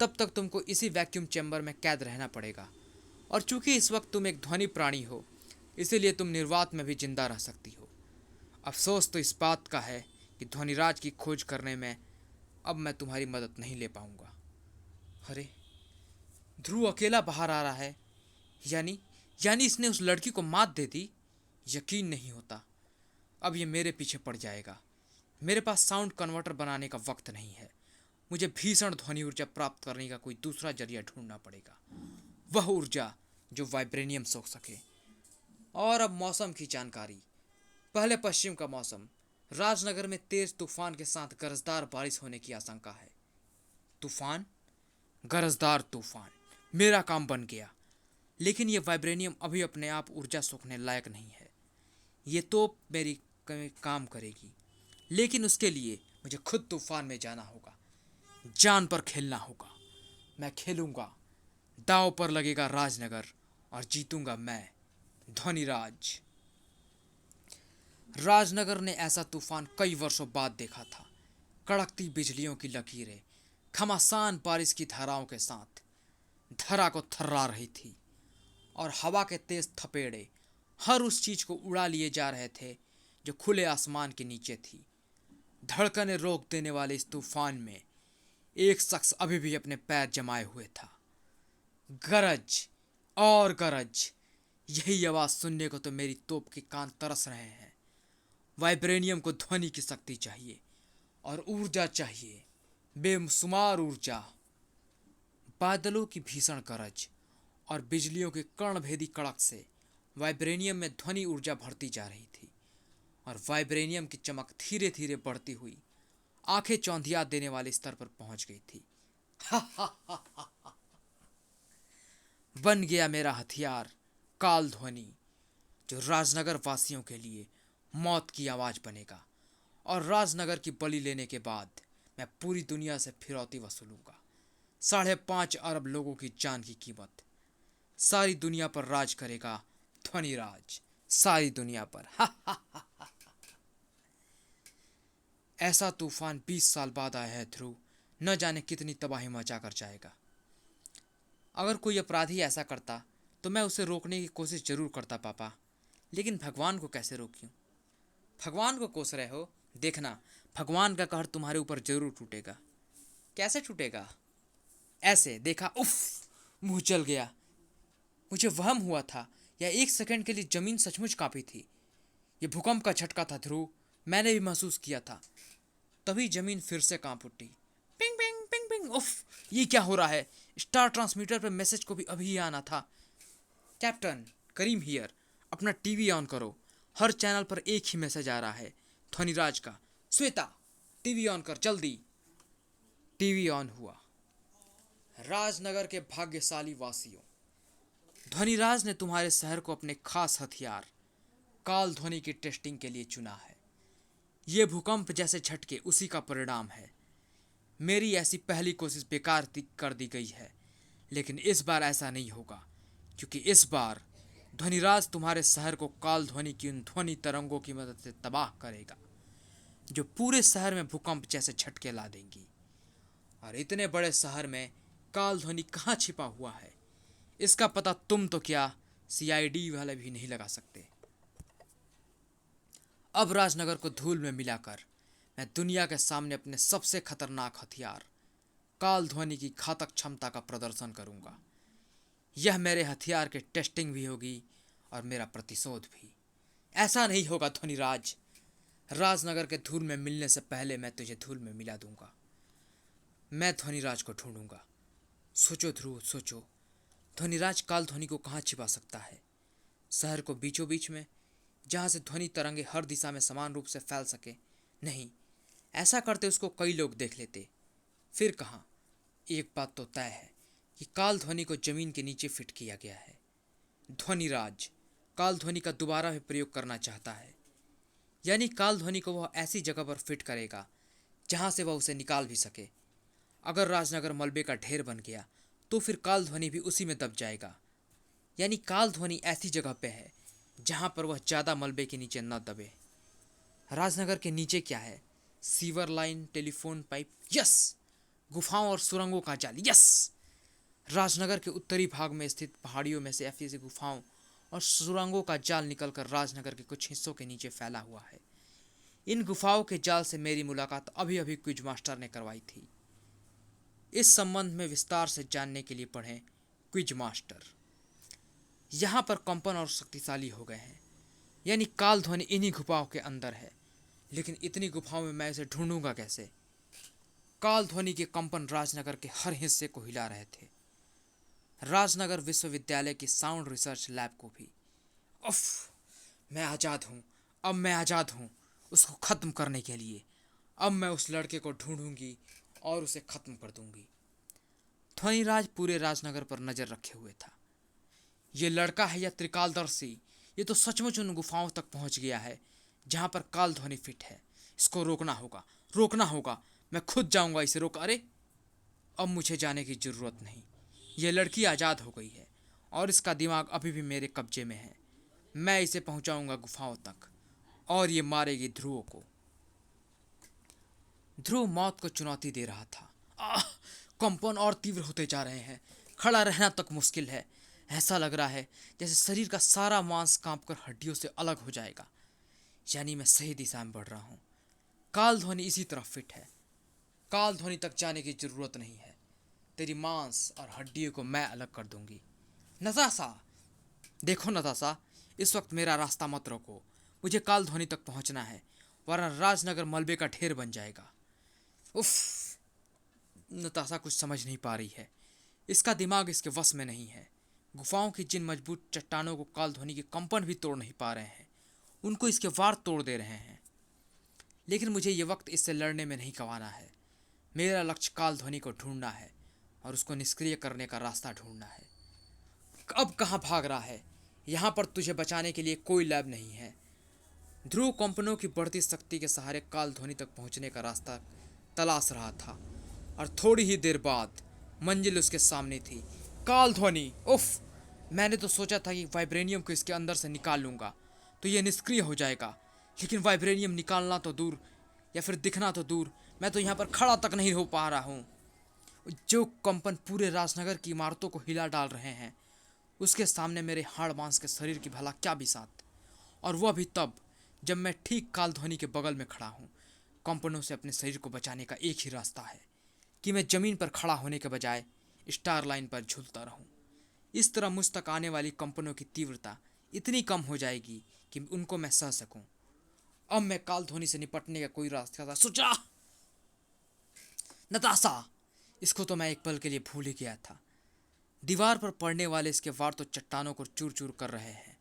तब तक तुमको इसी वैक्यूम चैम्बर में कैद रहना पड़ेगा। और चूंकि इस वक्त तुम एक ध्वनि प्राणी हो, इसीलिए तुम निर्वात में भी जिंदा रह सकती हो। अफसोस तो इस बात का है कि ध्वनिराज की खोज करने में अब मैं तुम्हारी मदद नहीं ले पाऊंगा। अरे, ध्रुव अकेला बाहर आ रहा है, यानी यानी इसने उस लड़की को मात दे दी। यकीन नहीं होता। अब ये मेरे पीछे पड़ जाएगा। मेरे पास साउंड कन्वर्टर बनाने का वक्त नहीं है। मुझे भीषण ध्वनि ऊर्जा प्राप्त करने का कोई दूसरा जरिया ढूंढना पड़ेगा, वह ऊर्जा जो वाइब्रेनियम सोख सके। और अब मौसम की जानकारी। पहले पश्चिम का मौसम। राजनगर में तेज तूफान के साथ गरजदार बारिश होने की आशंका है। तूफान, गरजदार तूफान, मेरा काम बन गया। लेकिन यह वाइब्रेनियम अभी अपने आप ऊर्जा सोखने लायक नहीं है। ये तो मेरी काम करेगी, लेकिन उसके लिए मुझे खुद तूफान में जाना होगा, जान पर खेलना होगा। मैं खेलूंगा, दांव पर लगेगा राजनगर और जीतूंगा मैं, ध्वनिराज। राजनगर ने ऐसा तूफान कई वर्षों बाद देखा था। कड़कती बिजलियों की लकीरें घमासान बारिश की धाराओं के साथ धरा को थर्रा रही थी और हवा के तेज थपेड़े हर उस चीज को उड़ा लिए जा रहे थे जो खुले आसमान के नीचे थी। धड़कनें रोक देने वाले इस तूफान में एक शख्स अभी भी अपने पैर जमाए हुए था। गरज और गरज, यही आवाज सुनने को तो मेरी तोप के कान तरस रहे हैं। वाइब्रेनियम को ध्वनि की शक्ति चाहिए और ऊर्जा चाहिए, बेशुमार ऊर्जा। बादलों की भीषण गरज और बिजलियों के कर्णभेदी कड़क से वाइब्रेनियम में ध्वनि ऊर्जा भरती जा रही थी और वाइब्रेनियम की चमक धीरे धीरे बढ़ती हुई आंखें चौंधिया देने वाले स्तर पर पहुंच गई थी। बन गया मेरा हथियार, काल ध्वनि, जो राजनगर वासियों के लिए मौत की आवाज बनेगा। और राजनगर की बलि लेने के बाद मैं पूरी दुनिया से फिरौती वसूलूंगा। 5.5 अरब लोगों की जान की कीमत। सारी दुनिया पर राज करेगा ध्वनिराज, सारी दुनिया पर। ऐसा तूफान 20 साल बाद आया है ध्रुव, न जाने कितनी तबाही मचा कर जाएगा। अगर कोई अपराधी ऐसा करता तो मैं उसे रोकने की कोशिश जरूर करता पापा, लेकिन भगवान को कैसे रोकूं? भगवान को कोस रहे हो? देखना, भगवान का कहर तुम्हारे ऊपर जरूर टूटेगा। कैसे टूटेगा? ऐसे, देखा? उफ, मुंह जल गया। मुझे वहम हुआ था या एक सेकंड के लिए जमीन सचमुच कांपी थी। यह भूकंप का झटका था ध्रुव, मैंने भी महसूस किया था। तभी जमीन फिर से कांप उठी। Ping ping ping ping. उफ, ये क्या हो रहा है? स्टार ट्रांसमीटर पर मैसेज को भी अभी आना था। कैप्टन करीम हियर, अपना टीवी ऑन करो, हर चैनल पर एक ही मैसेज आ रहा है, ध्वनिराज का। श्वेता, टीवी ऑन कर जल्दी। टीवी ऑन हुआ। राजनगर के भाग्यशाली वासियों, ध्वनिराज ने तुम्हारे शहर को अपने खास हथियार काल ध्वनि की टेस्टिंग के लिए चुना है। ये भूकंप जैसे झटके उसी का परिणाम है। मेरी ऐसी पहली कोशिश बेकार कर दी गई है, लेकिन इस बार ऐसा नहीं होगा, क्योंकि इस बार ध्वनिराज तुम्हारे शहर को काल ध्वनि की उन ध्वनि तरंगों की मदद से तबाह करेगा, जो पूरे शहर में भूकंप जैसे झटके ला देंगी। और इतने बड़े शहर में काल ध्वनि कहाँ छिपा हुआ है, इसका पता तुम तो क्या, सीआईडी वाले भी नहीं लगा सकते। अब राजनगर को धूल में मिलाकर मैं दुनिया के सामने अपने सबसे खतरनाक हथियार काल ध्वनि की घातक क्षमता का प्रदर्शन करूंगा। यह मेरे हथियार की टेस्टिंग भी होगी और मेरा प्रतिशोध भी। ऐसा नहीं होगा ध्वनिराज, राजनगर के धूल में मिलने से पहले मैं तुझे धूल में मिला दूंगा। मैं ध्वनिराज को ढूंढूंगा। सोचो ध्रुव, सोचो, ध्वनिराज काल ध्वनि को कहाँ छिपा सकता है? शहर को बीचों बीच में, जहाँ से ध्वनि तरंगे हर दिशा में समान रूप से फैल सके? नहीं, ऐसा करते उसको कई लोग देख लेते। फिर कहाँ? एक बात तो तय है कि काल ध्वनि को जमीन के नीचे फिट किया गया है। ध्वनिराज काल ध्वनि का दोबारा भी प्रयोग करना चाहता है, यानी काल ध्वनि को वह ऐसी जगह पर फिट करेगा जहाँ से वह उसे निकाल भी सके। अगर राजनगर मलबे का ढेर बन गया तो फिर काल ध्वनि भी उसी में दब जाएगा, यानी काल ध्वनि ऐसी जगह पे है जहाँ पर वह ज़्यादा मलबे के नीचे न दबे। राजनगर के नीचे क्या है? Sewer line, telephone pipe, yes, गुफाओं और सुरंगों का जाल, यस। राजनगर के उत्तरी भाग में स्थित पहाड़ियों में से ऐसी गुफाओं और सुरंगों का जाल निकलकर राजनगर के कुछ हिस्सों के नीचे फैला हुआ है। इन गुफाओं के जाल से मेरी मुलाकात अभी अभी क्विज मास्टर ने करवाई थी। इस संबंध में विस्तार से जानने के लिए पढ़ें क्विज मास्टर। यहाँ पर कंपन और शक्तिशाली हो गए हैं, यानी काल ध्वनि इन्हीं गुफाओं के अंदर है। लेकिन इतनी गुफाओं में मैं इसे ढूंढूंगा कैसे? काल ध्वनि के कंपन राजनगर के हर हिस्से को हिला रहे थे, राजनगर विश्वविद्यालय की साउंड रिसर्च लैब को भी। उफ, मैं आज़ाद हूँ, अब मैं आज़ाद हूँ उसको ख़त्म करने के लिए। अब मैं उस लड़के को ढूंढूंगी और उसे ख़त्म कर दूंगी। ध्वनिराज पूरे राजनगर पर नज़र रखे हुए था। ये लड़का है या त्रिकालदर्शी, ये तो सचमुच उन गुफाओं तक पहुंच गया है जहां पर काल ध्वनि फिट है। इसको रोकना होगा, रोकना होगा। मैं खुद जाऊंगा इसे रोक। अरे, अब मुझे जाने की ज़रूरत नहीं। ये लड़की आज़ाद हो गई है और इसका दिमाग अभी भी मेरे कब्जे में है। मैं इसे पहुंचाऊंगा गुफाओं तक और ये मारेगी ध्रुव को। ध्रुव मौत को चुनौती दे रहा था। आह, कंपन और तीव्र होते जा रहे हैं। खड़ा रहना तक मुश्किल है। ऐसा लग रहा है जैसे शरीर का सारा मांस कांपकर हड्डियों से अलग हो जाएगा। यानी मैं सही दिशा में बढ़ रहा हूँ। काल ध्वनि इसी तरफ फिट है। काल ध्वनि तक जाने की जरूरत नहीं है। तेरी मांस और हड्डियों को मैं अलग कर दूंगी। नताशा, देखो नताशा, इस वक्त मेरा रास्ता मत रोको। मुझे काल ध्वनि तक पहुंचना है, वरना राजनगर मलबे का ढेर बन जाएगा। उफ, नताशा कुछ समझ नहीं पा रही है। इसका दिमाग इसके वश में नहीं है। गुफाओं की जिन मजबूत चट्टानों को काल ध्वनि के कंपन भी तोड़ नहीं पा रहे हैं, उनको इसके वार तोड़ दे रहे हैं। लेकिन मुझे ये वक्त इससे लड़ने में नहीं गंवाना है। मेरा लक्ष्य काल ध्वनि को ढूंढना है और उसको निष्क्रिय करने का रास्ता ढूंढना है। अब कहाँ भाग रहा है? यहाँ पर तुझे बचाने के लिए कोई लैब नहीं है। ध्रुव कंपनों की बढ़ती शक्ति के सहारे काल ध्वनि तक पहुँचने का रास्ता तलाश रहा था और थोड़ी ही देर बाद मंजिल उसके सामने थी। काल ध्वनि, उफ! मैंने तो सोचा था कि वाइब्रेनियम को इसके अंदर से निकाल लूँगा तो ये निष्क्रिय हो जाएगा, लेकिन वाइब्रेनियम निकालना तो दूर या फिर दिखना तो दूर, मैं तो यहाँ पर खड़ा तक नहीं हो पा रहा हूँ। जो कंपन पूरे राजनगर की इमारतों को हिला डाल रहे हैं, उसके सामने मेरे हाड़ मांस के शरीर की भला क्या बिसात। और वह भी तब जब मैं ठीक काल ध्वनि के बगल में खड़ा हूँ। कंपनों से अपने शरीर को बचाने का एक ही रास्ता है कि मैं ज़मीन पर खड़ा होने के बजाय स्टार लाइन पर झूलता रहूं। इस तरह मुझ तक आने वाली कंपनों की तीव्रता इतनी कम हो जाएगी कि उनको मैं सह सकूं। अब मैं काल ध्वनि से निपटने का कोई रास्ता सोचा। नताशा, इसको तो मैं एक पल के लिए भूल ही गया था। दीवार पर पड़ने वाले इसके वार तो चट्टानों को चूर चूर कर रहे हैं,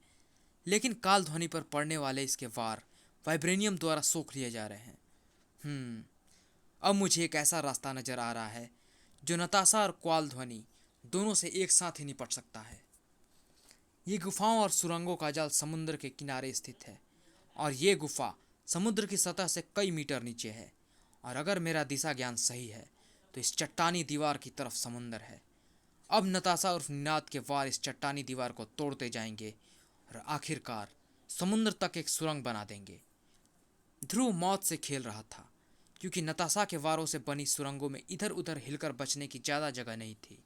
लेकिन काल ध्वनि पर पड़ने वाले इसके वार वाइब्रेनियम द्वारा सोख लिए जा रहे हैं। अब मुझे एक ऐसा रास्ता नजर आ रहा है जो नताशा और काल ध्वनि दोनों से एक साथ ही निपट सकता है। ये गुफाओं और सुरंगों का जाल समुद्र के किनारे स्थित है और ये गुफा समुद्र की सतह से कई मीटर नीचे है। और अगर मेरा दिशा ज्ञान सही है तो इस चट्टानी दीवार की तरफ समुंदर है। अब नताशा और निनाद के वार इस चट्टानी दीवार को तोड़ते जाएंगे और आखिरकार समुद्र तक एक सुरंग बना देंगे। ध्रुव मौत से खेल रहा था क्योंकि नताशा के वारों से बनी सुरंगों में इधर उधर हिलकर बचने की ज़्यादा जगह नहीं थी।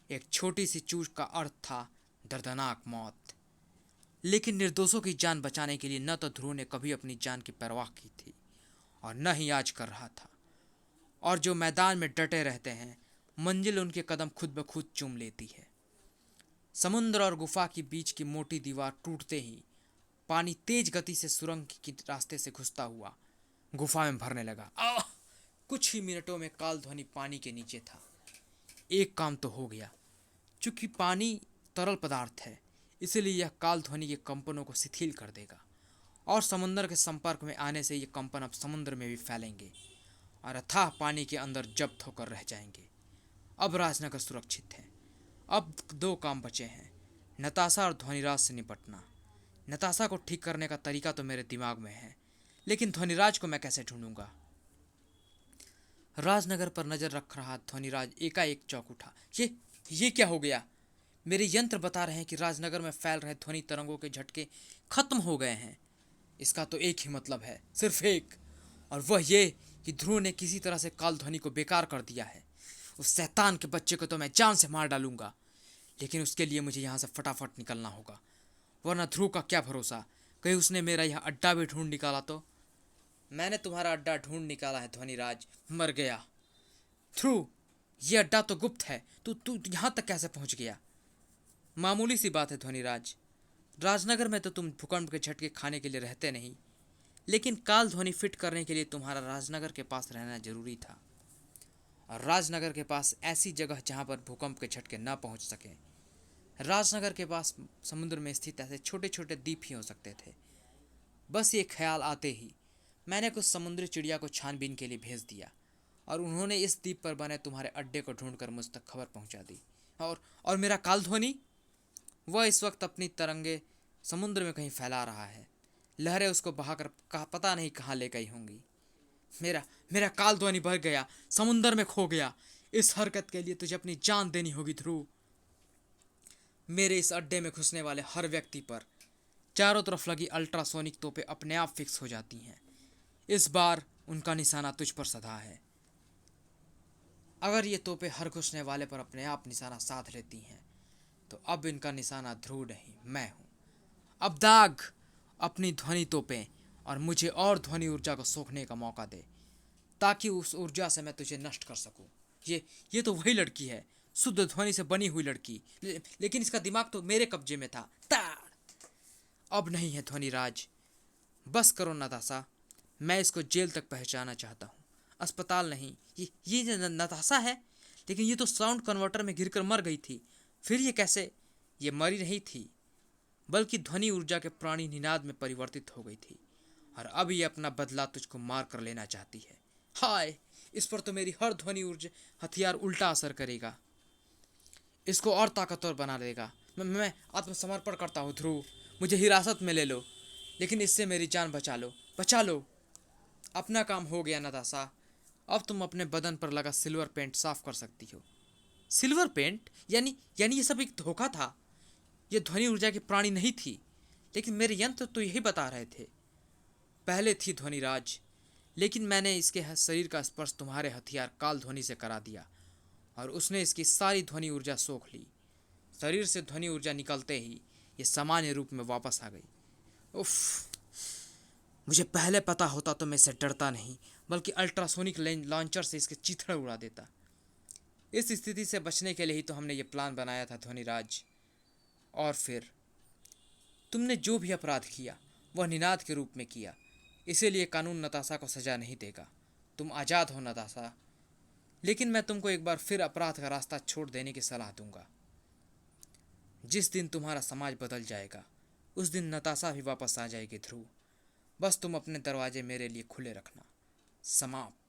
एक छोटी सी चूक का अर्थ था दर्दनाक मौत। लेकिन निर्दोषों की जान बचाने के लिए न तो ध्रुव ने कभी अपनी जान की परवाह की थी और न ही आज कर रहा था। और जो मैदान में डटे रहते हैं मंजिल उनके कदम खुद ब खुद चूम लेती है। समुद्र और गुफा के बीच की मोटी दीवार टूटते ही पानी तेज गति से सुरंग के रास्ते से घुसता हुआ गुफा में भरने लगा। कुछ ही मिनटों में काल ध्वनि पानी के नीचे था। एक काम तो हो गया। चूंकि पानी तरल पदार्थ है इसलिए यह काल ध्वनि के कंपनों को शिथिल कर देगा और समुद्र के संपर्क में आने से ये कंपन अब समुद्र में भी फैलेंगे और अथाह पानी के अंदर जब्त होकर रह जाएंगे। अब राजनगर सुरक्षित है। अब दो काम बचे हैं, नताशा और ध्वनिराज से निपटना। नताशा को ठीक करने का तरीका तो मेरे दिमाग में है, लेकिन ध्वनिराज को मैं कैसे ढूंढूंगा? राजनगर पर नजर रख रहा ध्वनिराज एकाएक चौंक उठा। ये क्या हो गया? मेरे यंत्र बता रहे हैं कि राजनगर में फैल रहे ध्वनि तरंगों के झटके खत्म हो गए हैं। इसका तो एक ही मतलब है, सिर्फ एक, और वह ये कि ध्रुव ने किसी तरह से काल ध्वनि को बेकार कर दिया है। उस शैतान के बच्चे को तो मैं जान से मार डालूंगा, लेकिन उसके लिए मुझे यहाँ से फटाफट निकलना होगा, वरना ध्रुव का क्या भरोसा, कहीं उसने मेरा यह अड्डा भी ढूंढ निकाला तो। मैंने तुम्हारा अड्डा ढूंढ निकाला है ध्वनिराज, मर गया। ध्रुव, ये अड्डा तो गुप्त है, तू तू यहाँ तक कैसे पहुँच गया? मामूली सी बात है ध्वनिराज, राजनगर में तो तुम भूकंप के झटके खाने के लिए रहते नहीं, लेकिन काल ध्वनि फिट करने के लिए तुम्हारा राजनगर के पास रहना जरूरी था। और राजनगर के पास ऐसी जगह जहाँ पर भूकंप के झटके न पहुँच सकें। राजनगर के पास समुद्र में स्थित ऐसे छोटे छोटे द्वीप ही हो सकते थे। बस ये ख्याल आते ही मैंने कुछ समुद्री चिड़िया को छानबीन के लिए भेज दिया और उन्होंने इस द्वीप पर बने तुम्हारे अड्डे को ढूंढकर मुझ तक खबर पहुंचा दी। और मेरा काल ध्वनि, वह इस वक्त अपनी तरंगे समुद्र में कहीं फैला रहा है। लहरें उसको बहाकर पता नहीं कहाँ ले गई होंगी। मेरा काल ध्वनि बह गया, समुद्र में खो गया। इस हरकत के लिए तुझे अपनी जान देनी होगी ध्रुव। मेरे इस अड्डे में घुसने वाले हर व्यक्ति पर चारों तरफ लगी अल्ट्रासोनिक तोपें अपने आप फिक्स हो जाती हैं। इस बार उनका निशाना तुझ पर सधा है। अगर ये तोपें हर घुसने वाले पर अपने आप निशाना साध लेती हैं तो अब इनका निशाना ध्रुव नहीं, मैं हूँ। अब दाग अपनी ध्वनि तोपें और मुझे और ध्वनि ऊर्जा को सोखने का मौका दे, ताकि उस ऊर्जा से मैं तुझे नष्ट कर सकूं। ये तो वही लड़की है, शुद्ध ध्वनि से बनी हुई लड़की, लेकिन इसका दिमाग तो मेरे कब्जे में था। ताड़! अब नहीं है ध्वनिराज, बस करो नताशा, मैं इसको जेल तक पहुंचाना चाहता हूँ, अस्पताल नहीं। ये नताशा है, लेकिन ये तो साउंड कन्वर्टर में गिरकर मर गई थी। फिर ये कैसे? ये मरी नहीं थी, बल्कि ध्वनि ऊर्जा के प्राणी निनाद में परिवर्तित हो गई थी और अब ये अपना बदला तुझको मार कर लेना चाहती है। हाय, इस पर तो मेरी हर ध्वनि ऊर्जा हथियार उल्टा असर करेगा, इसको और ताकतवर बना देगा। मैं आत्मसमर्पण करता हूँ ध्रुव, मुझे हिरासत में ले लो, लेकिन इससे मेरी जान बचा लो, बचा लो। अपना काम हो गया नताशा, अब तुम अपने बदन पर लगा सिल्वर पेंट साफ कर सकती हो। Silver paint? यानी ये सब एक धोखा था? ये ध्वनि ऊर्जा की प्राणी नहीं थी, लेकिन मेरे यंत्र तो यही बता रहे थे। पहले थी ध्वनिराज, लेकिन मैंने इसके शरीर का स्पर्श तुम्हारे हथियार काल ध्वनि से करा दिया और उसने इसकी सारी ध्वनि ऊर्जा सोख ली। शरीर से ध्वनि ऊर्जा निकलते ही ये सामान्य रूप में वापस आ गई। उफ, मुझे पहले पता होता तो मैं इससे डरता नहीं, बल्कि अल्ट्रासोनिक लॉन्चर से इसके चिथड़े उड़ा देता। इस स्थिति से बचने के लिए ही तो हमने ये प्लान बनाया था ध्वनिराज। और फिर तुमने जो भी अपराध किया वह निनाद के रूप में किया, इसीलिए कानून नताशा को सजा नहीं देगा। तुम आज़ाद हो नताशा, लेकिन मैं तुमको एक बार फिर अपराध का रास्ता छोड़ देने की सलाह दूंगा। जिस दिन तुम्हारा समाज बदल जाएगा उस दिन नताशा भी वापस आ जाएगी ध्रुव। बस तुम अपने दरवाजे मेरे लिए खुले रखना। समाप्त।